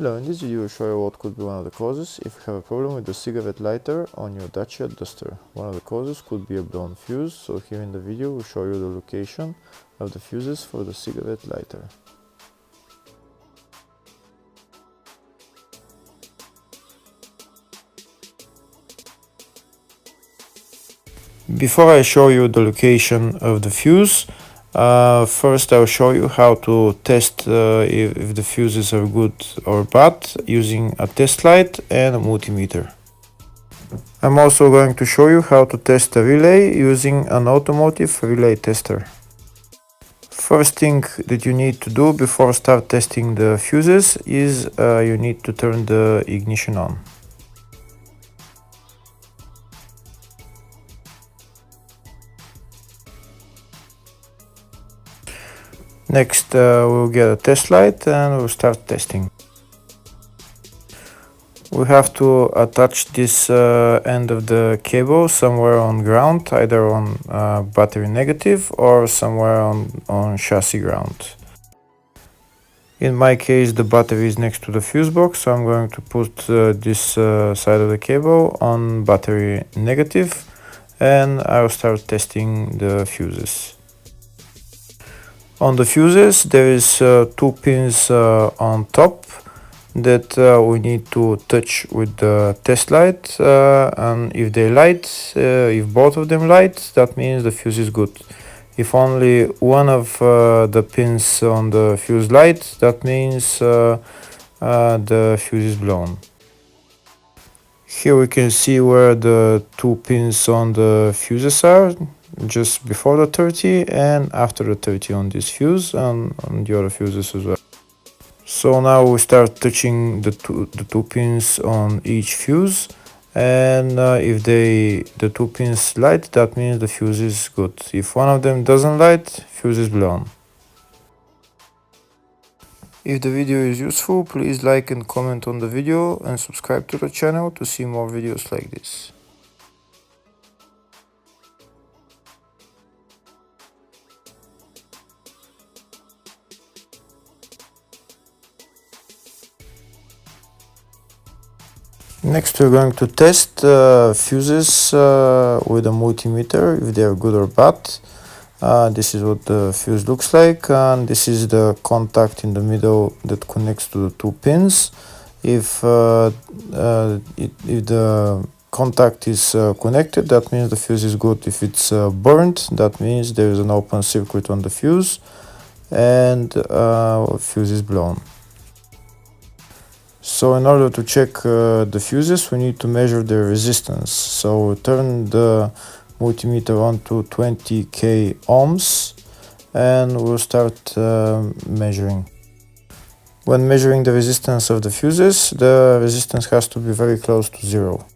Hello, in this video I will show you what could be one of the causes if you have a problem with the cigarette lighter on your Dacia Duster. One of the causes could be a blown fuse, so here in the video we'll show you the location of the fuses for the cigarette lighter. Before I show you the location of the fuse, first I'll show you how to test if the fuses are good or bad using a test light and a multimeter. I'm also going to show you how to test a relay using an automotive relay tester. First thing that you need to do before start testing the fuses is you need to turn the ignition on. Next we'll get a test light and we'll start testing. We have to attach this end of the cable somewhere on ground, either on battery negative or somewhere on chassis ground. In my case the battery is next to the fuse box, so I'm going to put this side of the cable on battery negative and I'll start testing the fuses. On the fuses there is two pins on top that we need to touch with the test light, and if they light, if both of them light, that means the fuse is good. If only one of the pins on the fuse light, that means the fuse is blown. Here we can see where the two pins on the fuses are, just before the 30 and after the 30 on this fuse and on the other fuses as well. So now we start touching the two pins on each fuse, and if the two pins light, that means the fuse is good. If one of them doesn't light, fuse is blown. If the video is useful, please like and comment on the video and subscribe to the channel to see more videos like this. Next we're going to test fuses with a multimeter, if they are good or bad. This is what the fuse looks like, and this is the contact in the middle that connects to the two pins. If the contact is connected, that means the fuse is good. If it's burnt, that means there is an open circuit on the fuse and fuse is blown. So in order to check the fuses, we need to measure the resistance. So turn the multimeter on to 20k ohms and we'll start measuring. When measuring the resistance of the fuses, the resistance has to be very close to zero.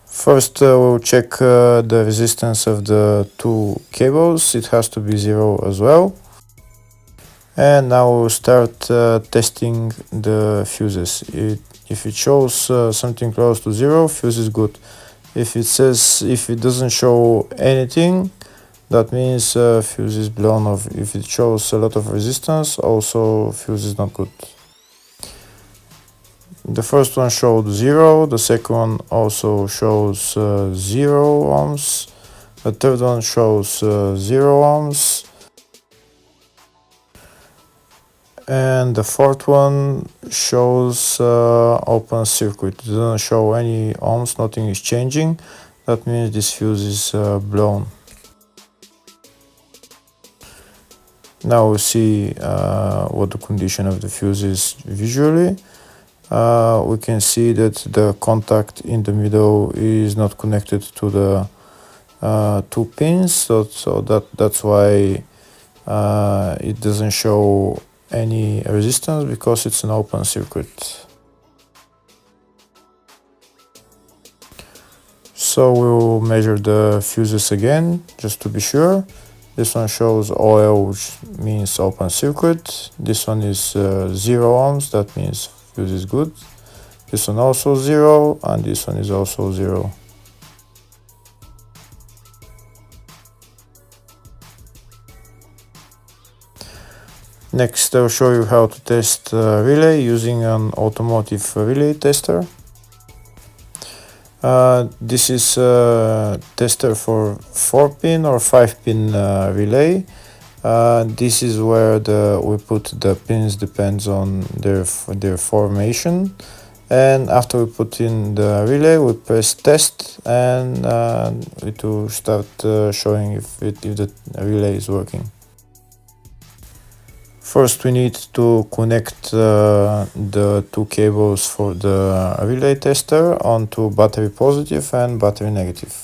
First we'll check the resistance of the two cables. It has to be zero as well. And now we'll start testing the fuses. If it shows something close to zero, fuse is good. If it doesn't show anything, that means fuse is blown off. If it shows a lot of resistance, also fuse is not good. The first one showed 0, the second one also shows 0 ohms, the third one shows 0 ohms, and the fourth one shows open circuit. It doesn't show any ohms, nothing is changing. That means this fuse is blown. Now we see what the condition of the fuse is visually. We can see that the contact in the middle is not connected to the two pins, so that's why it doesn't show any resistance, because it's an open circuit. So we'll measure the fuses again just to be sure. This one shows OL, which means open circuit. This one is 0 ohms, that means fuse is good. This one also 0, and this one is also 0. Next, I'll show you how to test relay using an automotive relay tester. This is a tester for 4-pin or 5-pin relay. This is where we put the pins, depends on their formation. And after we put in the relay, we press test, and it will start showing if the relay is working. First, we need to connect the two cables for the relay tester onto battery positive and battery negative.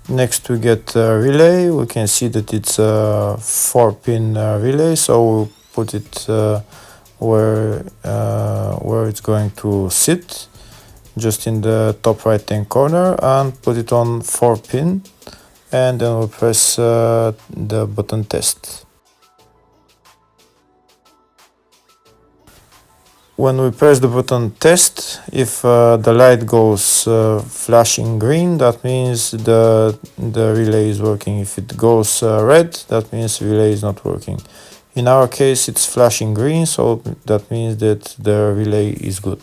Next, we get a relay. We can see that it's a 4-pin relay, so we'll put it where it's going to sit, just in the top right hand corner, and put it on 4-pin, and then we'll press the button test. When we press the button test, if the light goes flashing green, that means the relay is working. If it goes red, that means the relay is not working. In our case, it's flashing green, so that means that the relay is good.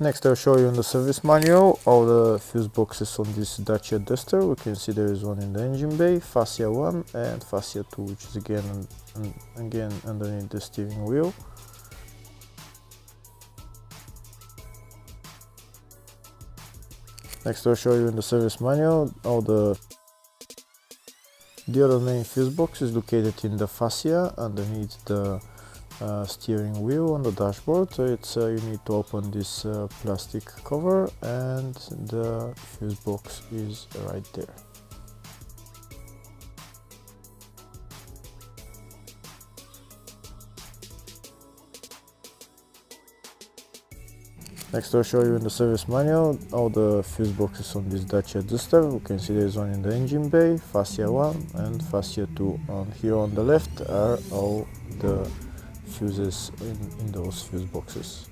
Next, I'll show you in the service manual all the fuse boxes on this Dacia Duster. We can see there is one in the engine bay, fascia 1 and fascia 2, which is again underneath the steering wheel. Next, I'll show you in the service manual all the other main fuse box is located in the fascia underneath the steering wheel on the dashboard. So you need to open this plastic cover, and the fuse box is right there. Next, I'll show you in the service manual all the fuse boxes on this Dacia Duster. We can see there's one in the engine bay, fascia 1 and fascia 2. And here on the left are all the fuses in those fuse boxes.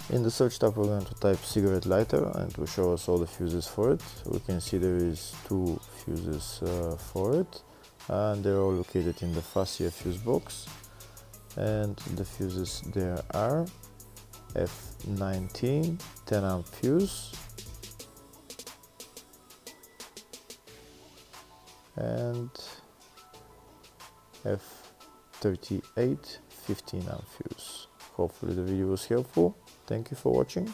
In the search tab, we're going to type cigarette lighter, and it will show us all the fuses for it. We can see there is 2 fuses for it, and they're all located in the fascia fuse box. And the fuses there are F19 10 amp fuse, and F38 15 amp fuse. Hopefully the video was helpful. Thank you for watching.